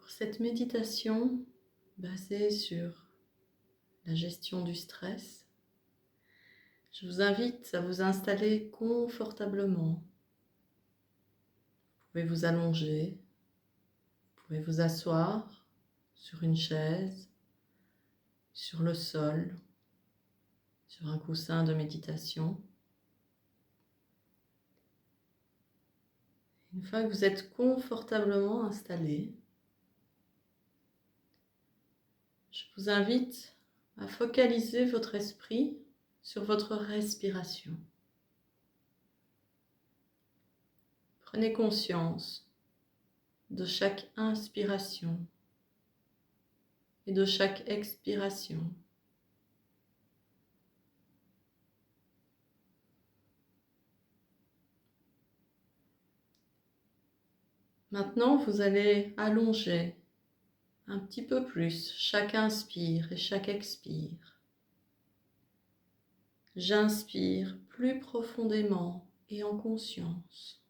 Pour cette méditation basée sur la gestion du stress, je vous invite à vous installer confortablement. Vous pouvez vous allonger, vous pouvez vous asseoir sur une chaise, sur le sol, sur un coussin de méditation. Une fois que vous êtes confortablement installé, je vous invite à focaliser votre esprit sur votre respiration. Prenez conscience de chaque inspiration et de chaque expiration. Maintenant, vous allez allonger un petit peu plus chaque inspire et chaque expire. J'inspire plus profondément et en conscience.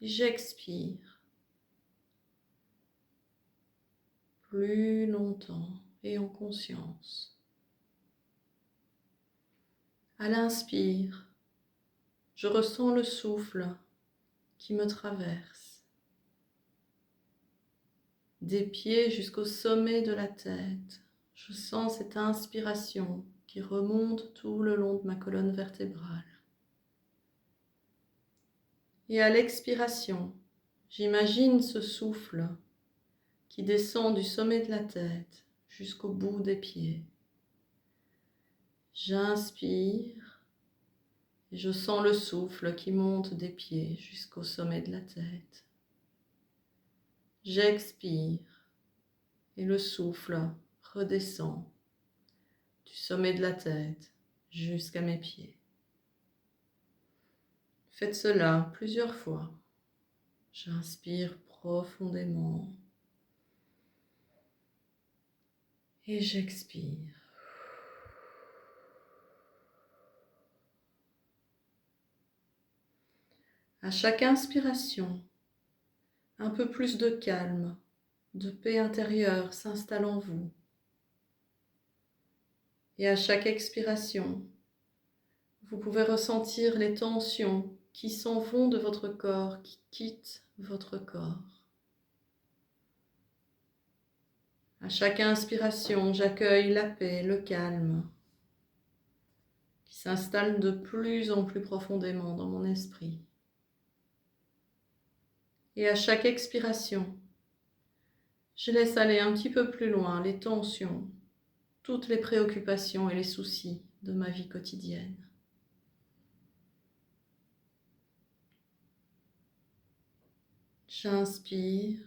J'expire plus longtemps et en conscience. À l'inspire, je ressens le souffle qui me traverse, des pieds jusqu'au sommet de la tête. Je sens cette inspiration qui remonte tout le long de ma colonne vertébrale. Et à l'expiration, j'imagine ce souffle qui descend du sommet de la tête jusqu'au bout des pieds. J'inspire et je sens le souffle qui monte des pieds jusqu'au sommet de la tête. J'expire et le souffle redescend du sommet de la tête jusqu'à mes pieds. Faites cela plusieurs fois. J'inspire profondément et j'expire. À chaque inspiration, un peu plus de calme, de paix intérieure s'installe en vous. Et à chaque expiration, vous pouvez ressentir les tensions qui s'en vont de votre corps, qui quittent votre corps. À chaque inspiration, j'accueille la paix, le calme, qui s'installe de plus en plus profondément dans mon esprit. Et à chaque expiration, je laisse aller un petit peu plus loin les tensions, toutes les préoccupations et les soucis de ma vie quotidienne. J'inspire,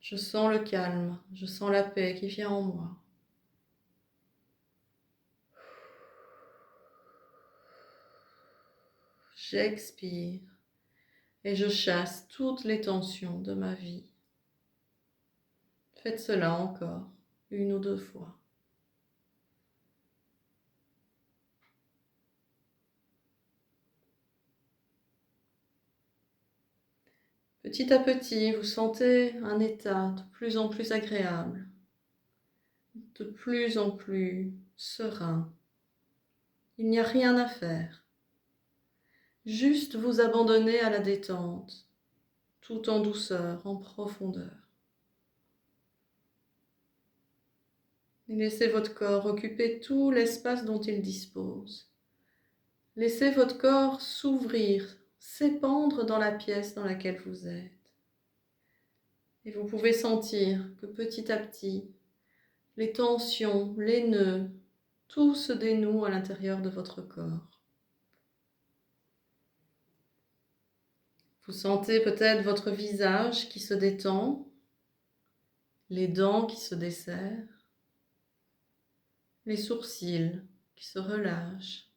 je sens le calme, je sens la paix qui vient en moi. J'expire et je chasse toutes les tensions de ma vie. Faites cela encore une ou deux fois. Petit à petit, vous sentez un état de plus en plus agréable, de plus en plus serein. Il n'y a rien à faire. Juste vous abandonner à la détente, tout en douceur, en profondeur. Et laissez votre corps occuper tout l'espace dont il dispose. Laissez votre corps s'ouvrir, s'épandre dans la pièce dans laquelle vous êtes. Et vous pouvez sentir que petit à petit, les tensions, les nœuds, tout se dénoue à l'intérieur de votre corps. Vous sentez peut-être votre visage qui se détend, les dents qui se desserrent, les sourcils qui se relâchent.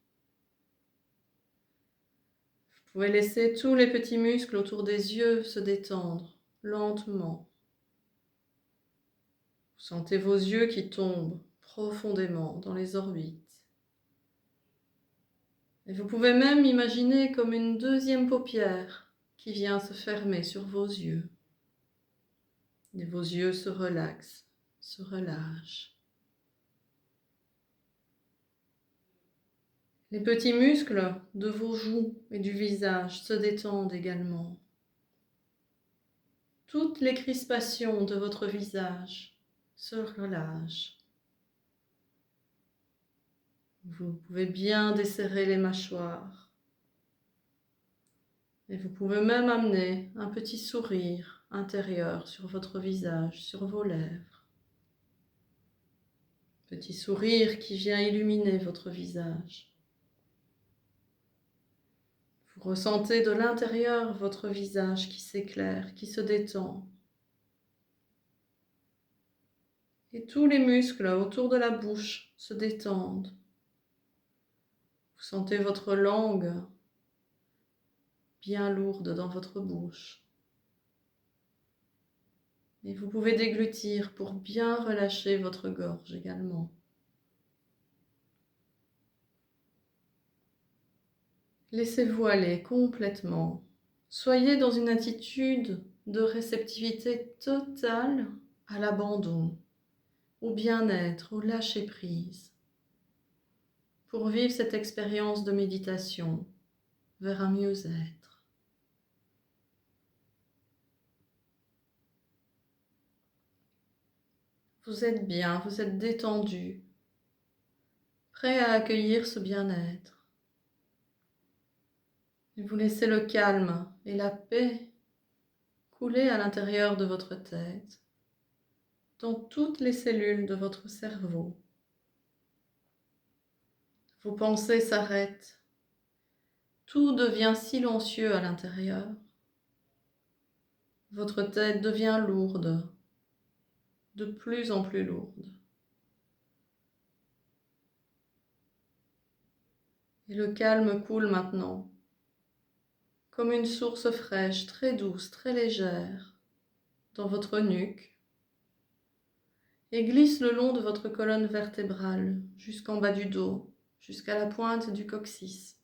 Vous pouvez laisser tous les petits muscles autour des yeux se détendre lentement. Vous sentez vos yeux qui tombent profondément dans les orbites. Et vous pouvez même imaginer comme une deuxième paupière qui vient se fermer sur vos yeux. Et vos yeux se relaxent, se relâchent. Les petits muscles de vos joues et du visage se détendent également. Toutes les crispations de votre visage se relâchent. Vous pouvez bien desserrer les mâchoires. Et vous pouvez même amener un petit sourire intérieur sur votre visage, sur vos lèvres. Petit sourire qui vient illuminer votre visage. Vous ressentez de l'intérieur votre visage qui s'éclaire, qui se détend. Et tous les muscles autour de la bouche se détendent. Vous sentez votre langue bien lourde dans votre bouche. Et vous pouvez déglutir pour bien relâcher votre gorge également. Laissez-vous aller complètement. Soyez dans une attitude de réceptivité totale à l'abandon, au bien-être, au lâcher-prise, pour vivre cette expérience de méditation vers un mieux-être. Vous êtes bien, vous êtes détendu, prêt à accueillir ce bien-être. Et vous laissez le calme et la paix couler à l'intérieur de votre tête, dans toutes les cellules de votre cerveau. Vos pensées s'arrêtent, tout devient silencieux à l'intérieur. Votre tête devient lourde, de plus en plus lourde. Et le calme coule maintenant, comme une source fraîche, très douce, très légère, dans votre nuque, et glisse le long de votre colonne vertébrale, jusqu'en bas du dos, jusqu'à la pointe du coccyx.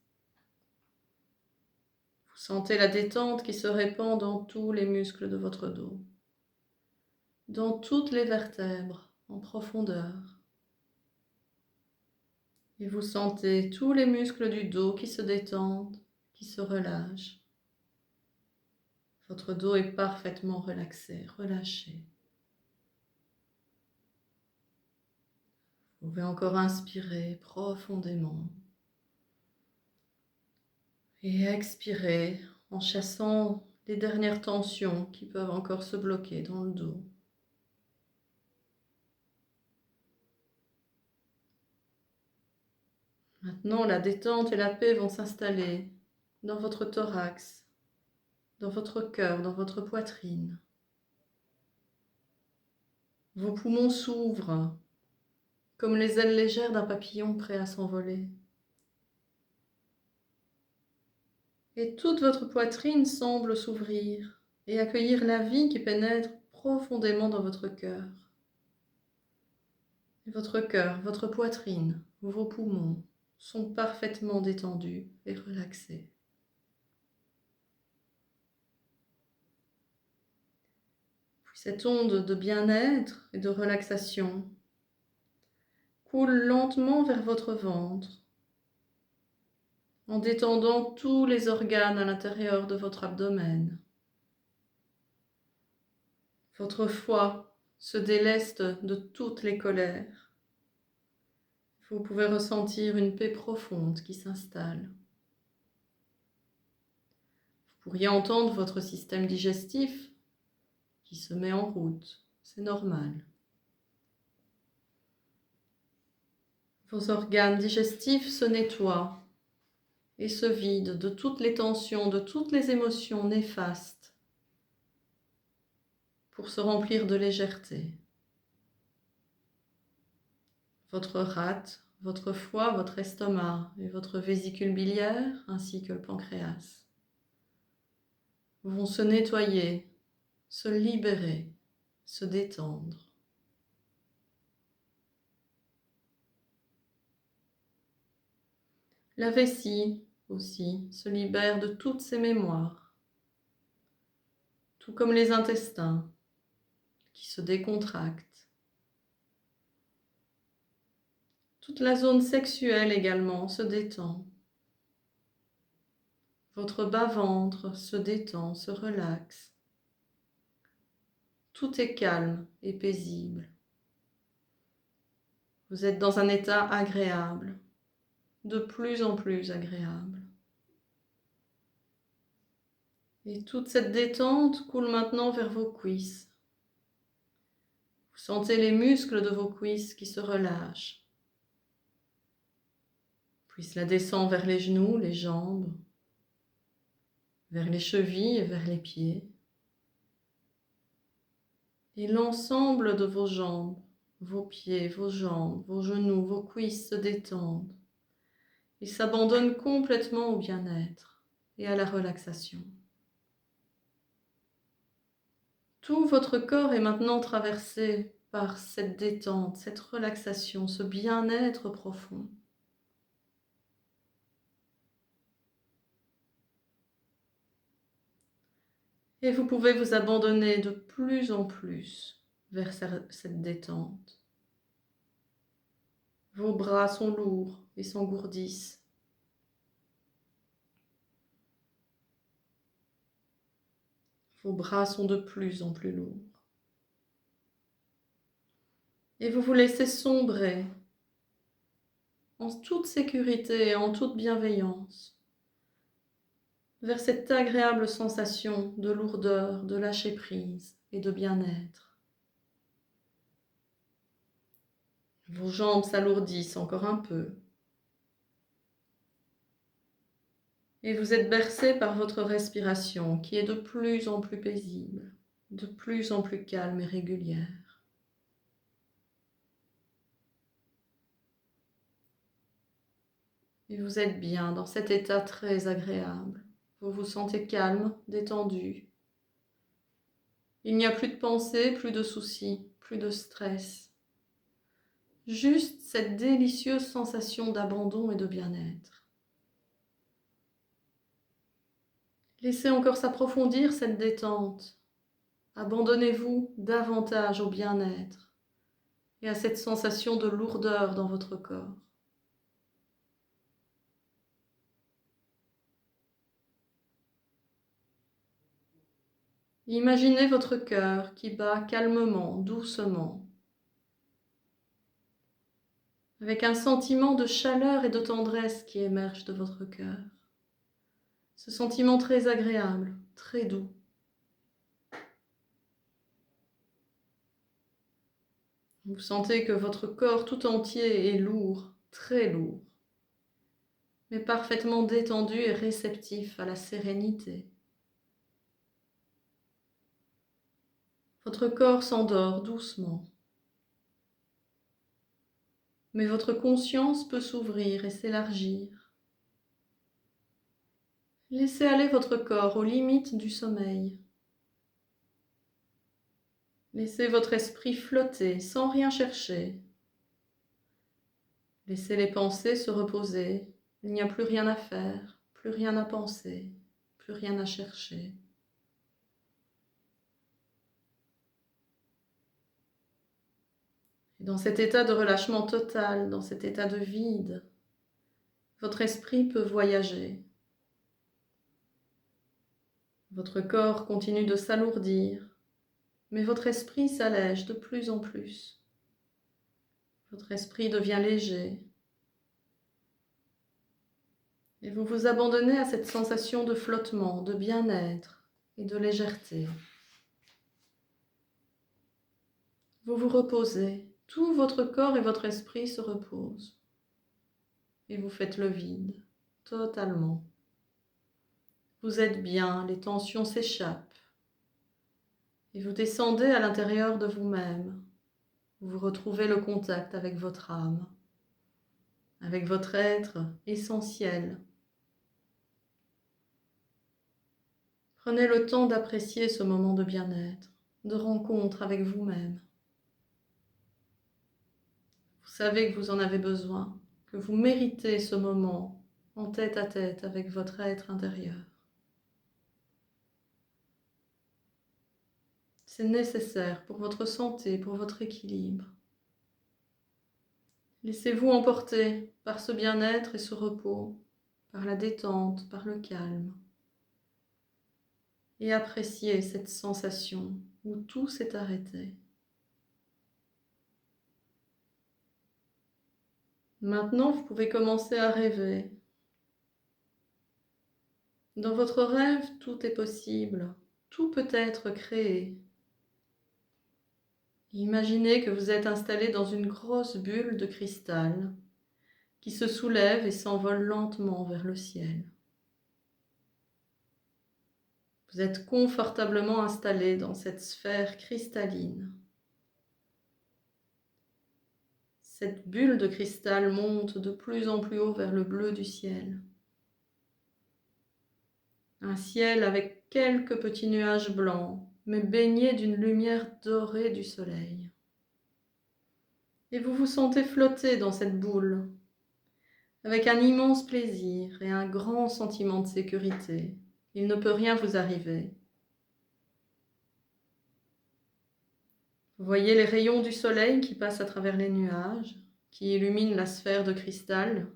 Vous sentez la détente qui se répand dans tous les muscles de votre dos, dans toutes les vertèbres, en profondeur. Et vous sentez tous les muscles du dos qui se détendent, qui se relâchent. Votre dos est parfaitement relaxé, relâché. Vous pouvez encore inspirer profondément et expirer en chassant les dernières tensions qui peuvent encore se bloquer dans le dos. Maintenant, la détente et la paix vont s'installer dans votre thorax, dans votre cœur, dans votre poitrine. Vos poumons s'ouvrent comme les ailes légères d'un papillon prêt à s'envoler. Et toute votre poitrine semble s'ouvrir et accueillir la vie qui pénètre profondément dans votre cœur. Et votre cœur, votre poitrine, vos poumons sont parfaitement détendus et relaxés. Puis cette onde de bien-être et de relaxation coule lentement vers votre ventre, en détendant tous les organes à l'intérieur de votre abdomen. Votre foie se déleste de toutes les colères. Vous pouvez ressentir une paix profonde qui s'installe. Vous pourriez entendre votre système digestif qui se met en route. C'est normal. Vos organes digestifs se nettoient et se vident de toutes les tensions, de toutes les émotions néfastes pour se remplir de légèreté. Votre rate, votre foie, votre estomac et votre vésicule biliaire ainsi que le pancréas vont se nettoyer, se libérer, se détendre. La vessie aussi se libère de toutes ses mémoires tout comme les intestins qui se décontractent. Toute la zone sexuelle également se détend. Votre bas-ventre se détend, se relaxe. Tout est calme et paisible. Vous êtes dans un état agréable, de plus en plus agréable. Et toute cette détente coule maintenant vers vos cuisses. Vous sentez les muscles de vos cuisses qui se relâchent. Puis cela descend vers les genoux, les jambes, vers les chevilles et vers les pieds. Et l'ensemble de vos jambes, vos pieds, vos jambes, vos genoux, vos cuisses se détendent et s'abandonnent complètement au bien-être et à la relaxation. Tout votre corps est maintenant traversé par cette détente, cette relaxation, ce bien-être profond. Et vous pouvez vous abandonner de plus en plus vers cette détente. Vos bras sont lourds et s'engourdissent. Vos bras sont de plus en plus lourds. Et vous vous laissez sombrer en toute sécurité et en toute bienveillance vers cette agréable sensation de lourdeur, de lâcher prise et de bien-être. Vos jambes s'alourdissent encore un peu. Et vous êtes bercé par votre respiration qui est de plus en plus paisible, de plus en plus calme et régulière. Et vous êtes bien dans cet état très agréable. Vous vous sentez calme, détendu. Il n'y a plus de pensées, plus de soucis, plus de stress. Juste cette délicieuse sensation d'abandon et de bien-être. Laissez encore s'approfondir cette détente. Abandonnez-vous davantage au bien-être et à cette sensation de lourdeur dans votre corps. Imaginez votre cœur qui bat calmement, doucement, avec un sentiment de chaleur et de tendresse qui émerge de votre cœur. Ce sentiment très agréable, très doux. Vous sentez que votre corps tout entier est lourd, très lourd, mais parfaitement détendu et réceptif à la sérénité. Votre corps s'endort doucement, mais votre conscience peut s'ouvrir et s'élargir. Laissez aller votre corps aux limites du sommeil. Laissez votre esprit flotter sans rien chercher. Laissez les pensées se reposer. Il n'y a plus rien à faire, plus rien à penser, plus rien à chercher. Et dans cet état de relâchement total, dans cet état de vide, votre esprit peut voyager. Votre corps continue de s'alourdir, mais votre esprit s'allège de plus en plus. Votre esprit devient léger. Et vous vous abandonnez à cette sensation de flottement, de bien-être et de légèreté. Vous vous reposez, tout votre corps et votre esprit se reposent. Et vous faites le vide, totalement. Vous êtes bien, les tensions s'échappent. Et vous descendez à l'intérieur de vous-même. Vous retrouvez le contact avec votre âme, avec votre être essentiel. Prenez le temps d'apprécier ce moment de bien-être, de rencontre avec vous-même. Vous savez que vous en avez besoin, que vous méritez ce moment en tête à tête avec votre être intérieur. C'est nécessaire pour votre santé, pour votre équilibre. Laissez-vous emporter par ce bien-être et ce repos, par la détente, par le calme. Et appréciez cette sensation où tout s'est arrêté. Maintenant, vous pouvez commencer à rêver. Dans votre rêve, tout est possible, tout peut être créé. Imaginez que vous êtes installé dans une grosse bulle de cristal qui se soulève et s'envole lentement vers le ciel. Vous êtes confortablement installé dans cette sphère cristalline. Cette bulle de cristal monte de plus en plus haut vers le bleu du ciel. Un ciel avec quelques petits nuages blancs, mais baigné d'une lumière dorée du soleil. Et vous vous sentez flotter dans cette boule, avec un immense plaisir et un grand sentiment de sécurité. Il ne peut rien vous arriver. Vous voyez les rayons du soleil qui passent à travers les nuages, qui illuminent la sphère de cristal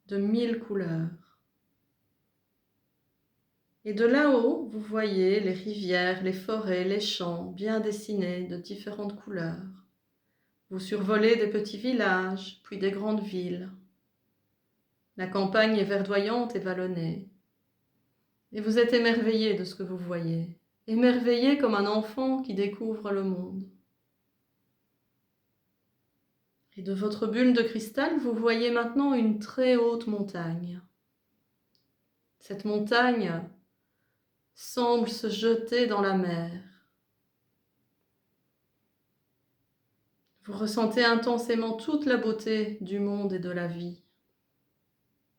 de 1000 couleurs. Et de là-haut, vous voyez les rivières, les forêts, les champs bien dessinés de différentes couleurs. Vous survolez des petits villages, puis des grandes villes. La campagne est verdoyante et vallonnée. Et vous êtes émerveillé de ce que vous voyez, émerveillé comme un enfant qui découvre le monde. Et de votre bulle de cristal, vous voyez maintenant une très haute montagne. Cette montagne semble se jeter dans la mer. Vous ressentez intensément toute la beauté du monde et de la vie.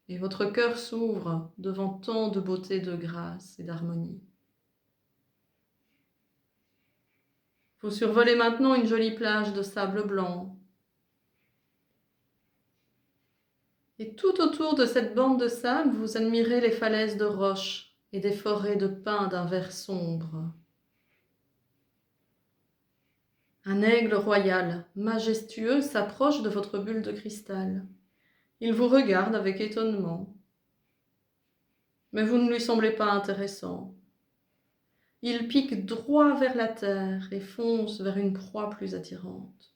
Et votre cœur s'ouvre devant tant de beauté, de grâce et d'harmonie. Vous survolez maintenant une jolie plage de sable blanc. Et tout autour de cette bande de sable, vous admirez les falaises de roches et des forêts de pins d'un vert sombre. Un aigle royal, majestueux, s'approche de votre bulle de cristal. Il vous regarde avec étonnement. Mais vous ne lui semblez pas intéressant. Il pique droit vers la terre et fonce vers une proie plus attirante.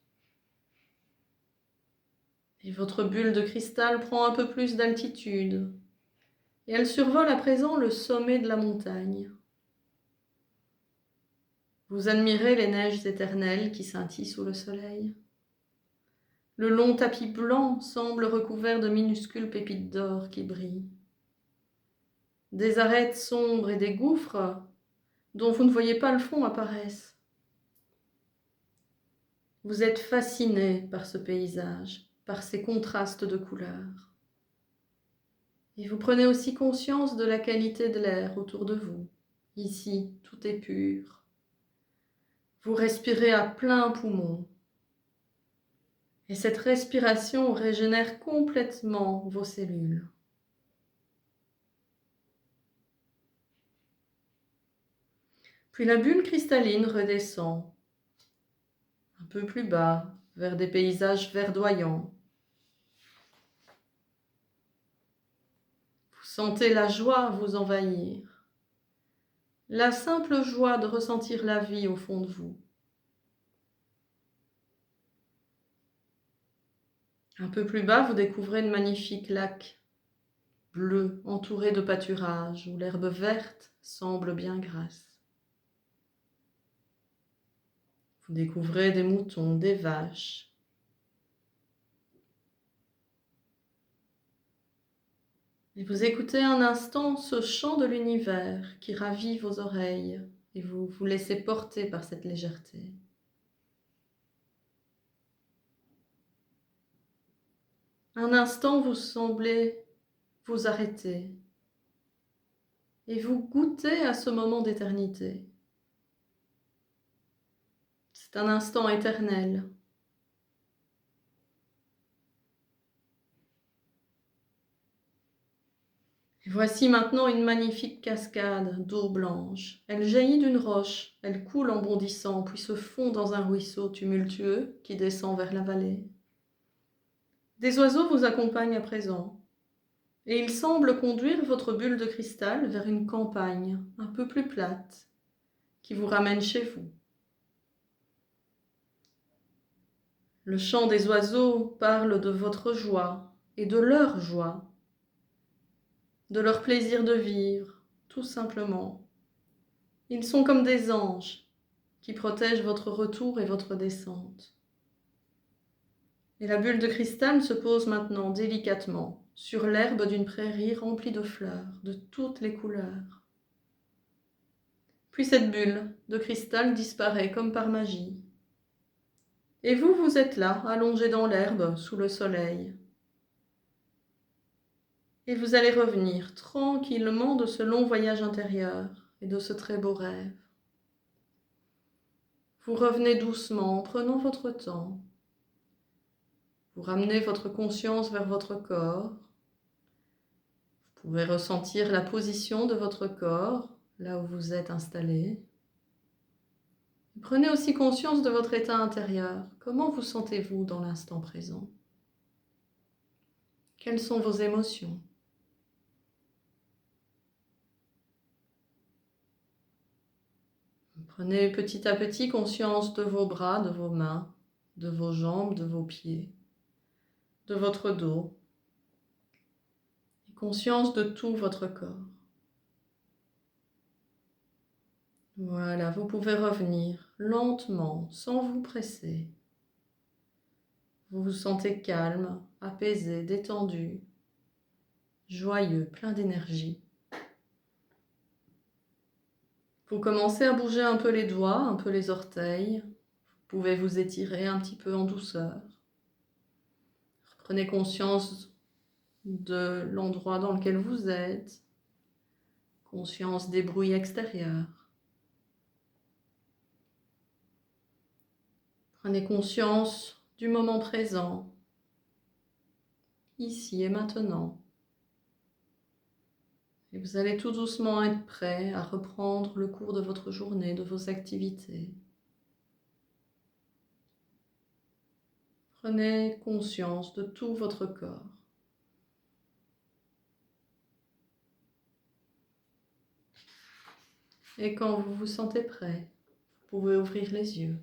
Et votre bulle de cristal prend un peu plus d'altitude. Et elle survole à présent le sommet de la montagne. Vous admirez les neiges éternelles qui scintillent sous le soleil. Le long tapis blanc semble recouvert de minuscules pépites d'or qui brillent. Des arêtes sombres et des gouffres dont vous ne voyez pas le fond apparaissent. Vous êtes fasciné par ce paysage, par ces contrastes de couleurs. Et vous prenez aussi conscience de la qualité de l'air autour de vous. Ici, tout est pur. Vous respirez à plein poumon. Et cette respiration régénère complètement vos cellules. Puis la bulle cristalline redescend, un peu plus bas, vers des paysages verdoyants. Vous sentez la joie vous envahir, la simple joie de ressentir la vie au fond de vous. Un peu plus bas, vous découvrez de magnifiques lacs bleus entourés de pâturages où l'herbe verte semble bien grasse. Vous découvrez des moutons, des vaches. Et vous écoutez un instant ce chant de l'univers qui ravit vos oreilles et vous vous laissez porter par cette légèreté. Un instant, vous semblez vous arrêter et vous goûtez à ce moment d'éternité. C'est un instant éternel. Et voici maintenant une magnifique cascade d'eau blanche. Elle jaillit d'une roche, elle coule en bondissant, puis se fond dans un ruisseau tumultueux qui descend vers la vallée. Des oiseaux vous accompagnent à présent, et ils semblent conduire votre bulle de cristal vers une campagne un peu plus plate, qui vous ramène chez vous. Le chant des oiseaux parle de votre joie et de leur joie, de leur plaisir de vivre, tout simplement. Ils sont comme des anges qui protègent votre retour et votre descente. Et la bulle de cristal se pose maintenant délicatement sur l'herbe d'une prairie remplie de fleurs de toutes les couleurs. Puis cette bulle de cristal disparaît comme par magie. Et vous, vous êtes là, allongé dans l'herbe, sous le soleil. Et vous allez revenir tranquillement de ce long voyage intérieur et de ce très beau rêve. Vous revenez doucement en prenant votre temps. Vous ramenez votre conscience vers votre corps. Vous pouvez ressentir la position de votre corps, là où vous êtes installé. Prenez aussi conscience de votre état intérieur. Comment vous sentez-vous dans l'instant présent? Quelles sont vos émotions? Prenez petit à petit conscience de vos bras, de vos mains, de vos jambes, de vos pieds, de votre dos. Et conscience de tout votre corps. Voilà, vous pouvez revenir lentement, sans vous presser. Vous vous sentez calme, apaisé, détendu, joyeux, plein d'énergie. Vous commencez à bouger un peu les doigts, un peu les orteils. Vous pouvez vous étirer un petit peu en douceur. Prenez conscience de l'endroit dans lequel vous êtes, conscience des bruits extérieurs. Prenez conscience du moment présent, ici et maintenant. Et vous allez tout doucement être prêt à reprendre le cours de votre journée, de vos activités. Prenez conscience de tout votre corps. Et quand vous vous sentez prêt, vous pouvez ouvrir les yeux.